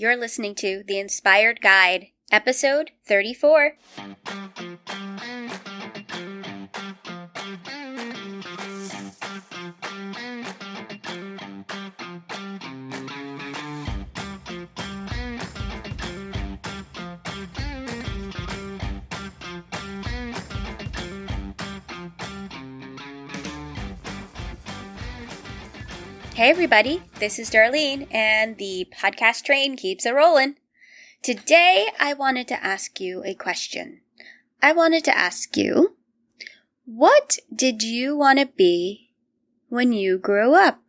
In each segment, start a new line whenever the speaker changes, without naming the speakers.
You're listening to The Inspired Guide, episode 34. Hey everybody, this is Darlene, and the podcast train keeps a-rolling. Today, I wanted to ask you a question. I wanted to ask you, what did you want to be when you grew up?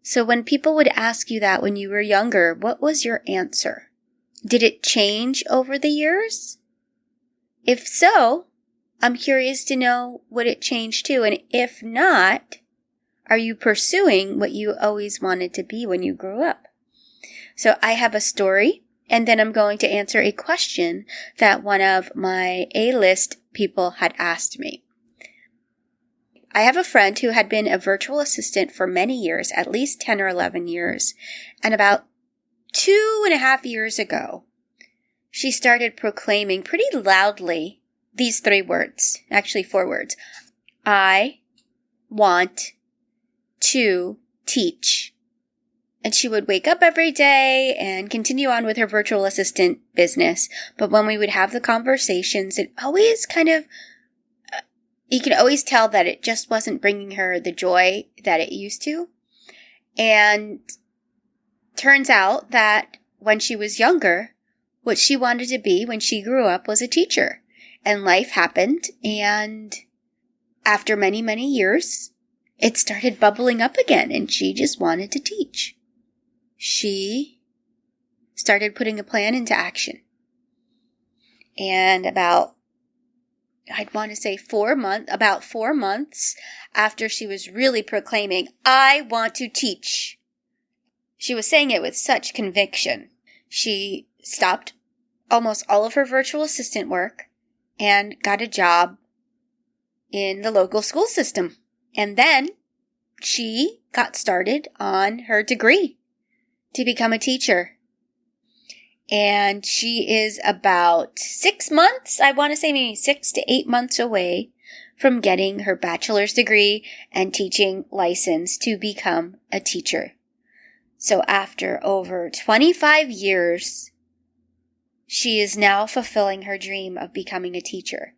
So when people would ask you that when you were younger, what was your answer? Did it change over the years? If so, I'm curious to know what it changed to, and if not, are you pursuing what you always wanted to be when you grew up? So I have a story, and then I'm going to answer a question that one of my A-list people had asked me. I have a friend who had been a virtual assistant for many years, at least 10 or 11 years, and about 2.5 years ago, she started proclaiming pretty loudly these 3 words, actually 4 words. I want to teach. And she would wake up every day and continue on with her virtual assistant business. But when we would have the conversations, it always you could always tell that it just wasn't bringing her the joy that it used to. And turns out that when she was younger, what she wanted to be when she grew up was a teacher. And life happened, and after many, many years, it started bubbling up again, and she just wanted to teach. She started putting a plan into action. And about 4 months after she was really proclaiming, I want to teach, she was saying it with such conviction. She stopped almost all of her virtual assistant work and got a job in the local school system. And then she got started on her degree to become a teacher. And she is about 6 months, I want to say maybe 6 to 8 months away from getting her bachelor's degree and teaching license to become a teacher. So after over 25 years, she is now fulfilling her dream of becoming a teacher.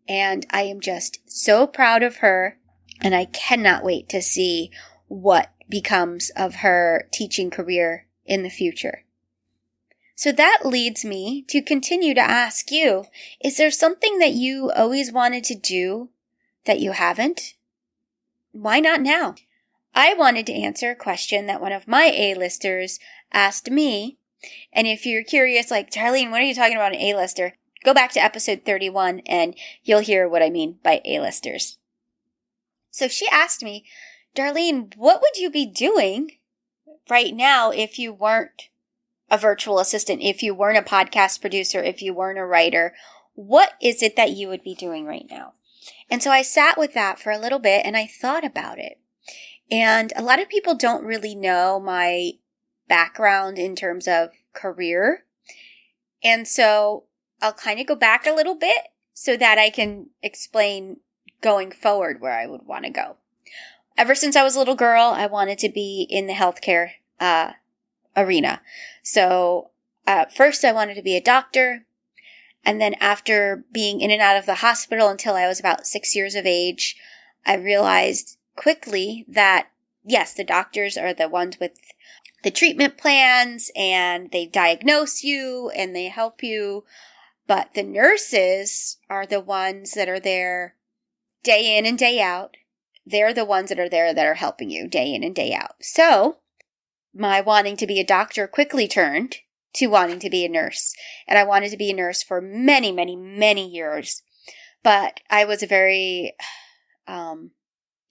And I am just so proud of her. And I cannot wait to see what becomes of her teaching career in the future. So that leads me to continue to ask you, is there something that you always wanted to do that you haven't? Why not now? I wanted to answer a question that one of my A-listers asked me. And if you're curious, like, Darlene, what are you talking about an A-lister? Go back to episode 31 and you'll hear what I mean by A-listers. So she asked me, Darlene, what would you be doing right now if you weren't a virtual assistant, if you weren't a podcast producer, if you weren't a writer? What is it that you would be doing right now? And so I sat with that for a little bit and I thought about it. And a lot of people don't really know my background in terms of career. And so I'll kind of go back a little bit so that I can explain going forward where I would want to go. Ever since I was a little girl, I wanted to be in the healthcare arena. So first I wanted to be a doctor. And then after being in and out of the hospital until I was about 6 years of age, I realized quickly that, yes, the doctors are the ones with the treatment plans and they diagnose you and they help you. But the nurses are the ones that are there day in and day out. They're the ones that are there that are helping you day in and day out. So my wanting to be a doctor quickly turned to wanting to be a nurse. And I wanted to be a nurse for many, many, many years. But I was a very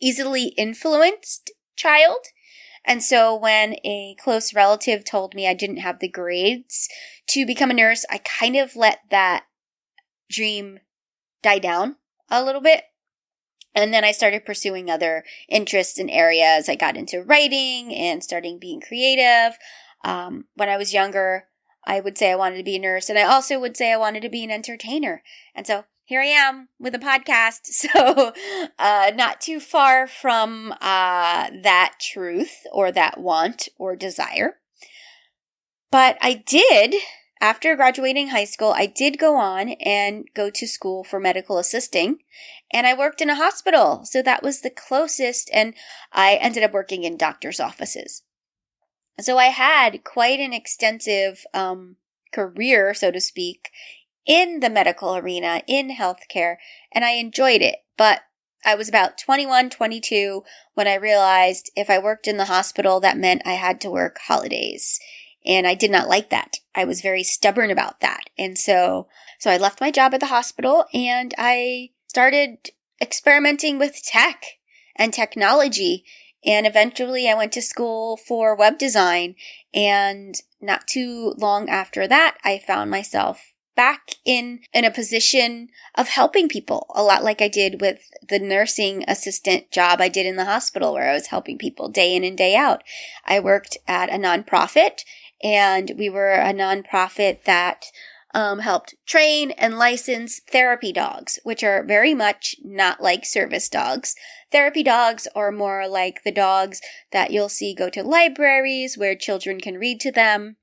easily influenced child. And so when a close relative told me I didn't have the grades to become a nurse, I kind of let that dream die down a little bit. And then I started pursuing other interests and areas. I got into writing and starting being creative. When I was younger, I would say I wanted to be a nurse, and I also would say I wanted to be an entertainer. And so here I am with a podcast. So not too far from that truth or that want or desire. But I did, after graduating high school, I did go on and go to school for medical assisting, and I worked in a hospital. So that was the closest, and I ended up working in doctor's offices. So I had quite an extensive career, so to speak, in the medical arena, in healthcare, and I enjoyed it. But I was about 21, 22 when I realized if I worked in the hospital, that meant I had to work holidays. And I did not like that. I was very stubborn about that. And so I left my job at the hospital and I started experimenting with tech and technology. And eventually I went to school for web design. And not too long after that, I found myself back in a position of helping people, a lot like I did with the nursing assistant job I did in the hospital, where I was helping people day in and day out. I worked at a nonprofit, and we were a nonprofit that helped train and license therapy dogs, which are very much not like service dogs. Therapy dogs are more like the dogs that you'll see go to libraries where children can read to them,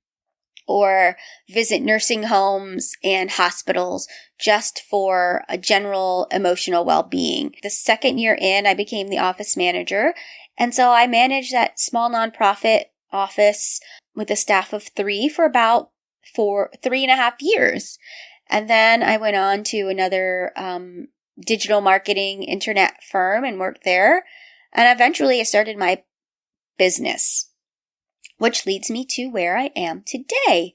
or visit nursing homes and hospitals just for a general emotional well-being. The second year in, I became the office manager, and so I managed that small nonprofit office with a staff of 3 for about 3.5 years. And then I went on to another digital marketing internet firm and worked there. And eventually I started my business, which leads me to where I am today.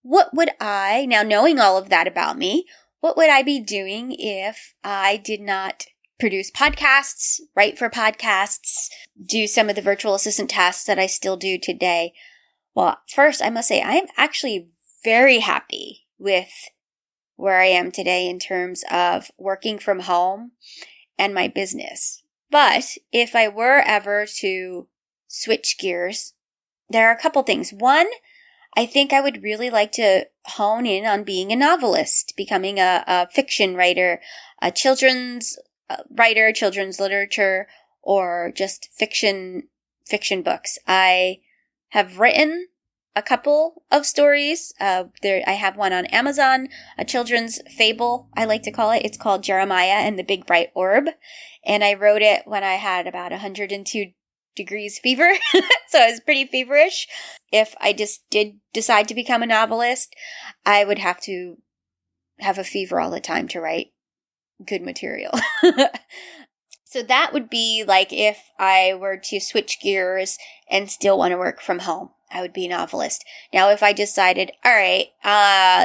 Now knowing all of that about me, what would I be doing if I did not produce podcasts, write for podcasts, do some of the virtual assistant tasks that I still do today? Well, first I must say I am actually very happy with where I am today in terms of working from home and my business. But if I were ever to switch gears, there are a couple things. One, I think I would really like to hone in on being a novelist, becoming a fiction writer, a children's writer, children's literature, or just fiction books. I have written a couple of stories. I have one on Amazon, a children's fable, I like to call it. It's called Jeremiah and the Big Bright Orb. And I wrote it when I had about 102 degrees fever. So I was pretty feverish. If I just did decide to become a novelist, I would have to have a fever all the time to write good material. So that would be like if I were to switch gears and still want to work from home, I would be a novelist. Now, if I decided, all right,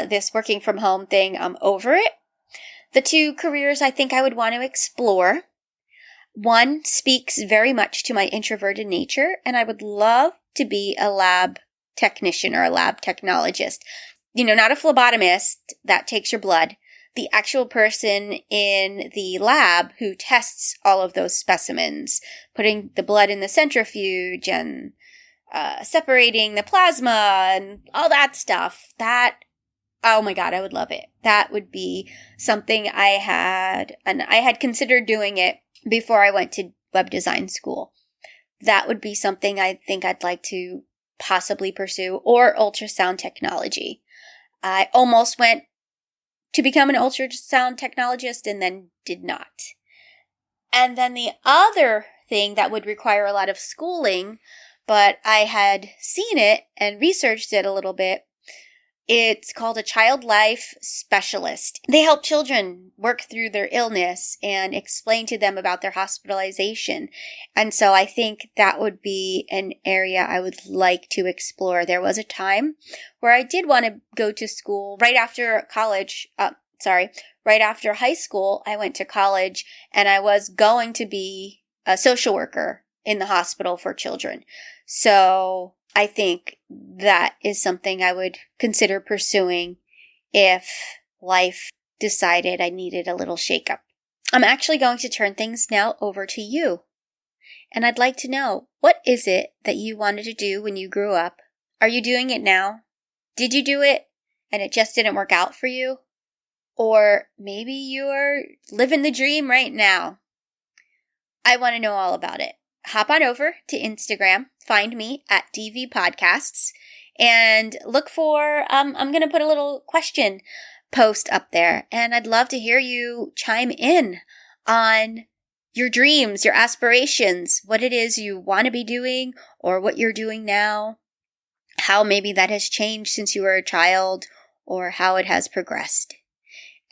this working from home thing, I'm over it. The two careers I think I would want to explore. One speaks very much to my introverted nature, and I would love to be a lab technician or a lab technologist. Not a phlebotomist that takes your blood. The actual person in the lab who tests all of those specimens, putting the blood in the centrifuge and separating the plasma and all that stuff. Oh my God, I would love it. That would be something I had considered doing it before I went to web design school. That would be something I think I'd like to possibly pursue, or ultrasound technology. I almost went to become an ultrasound technologist and then did not. And then the other thing that would require a lot of schooling, but I had seen it and researched it a little bit. It's called a child life specialist. They help children work through their illness and explain to them about their hospitalization. And so I think that would be an area I would like to explore. There was a time where I did want to go to school right after high school. I went to college and I was going to be a social worker in the hospital for children. So I think that is something I would consider pursuing if life decided I needed a little shakeup. I'm actually going to turn things now over to you. And I'd like to know, what is it that you wanted to do when you grew up? Are you doing it now? Did you do it and it just didn't work out for you? Or maybe you're living the dream right now. I want to know all about it. Hop on over to Instagram, find me at DV Podcasts, and look for, I'm going to put a little question post up there, and I'd love to hear you chime in on your dreams, your aspirations, what it is you want to be doing or what you're doing now, how maybe that has changed since you were a child or how it has progressed.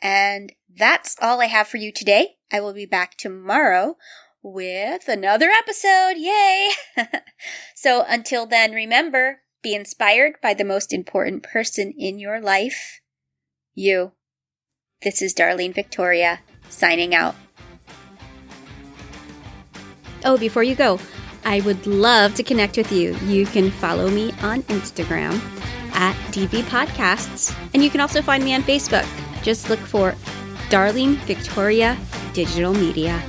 And that's all I have for you today. I will be back tomorrow with another episode. Yay! So until then, remember, be inspired by the most important person in your life, you. This is Darlene Victoria, signing out. Oh, before you go, I would love to connect with you. You can follow me on Instagram at DV Podcasts, and you can also find me on Facebook. Just look for Darlene Victoria Digital Media.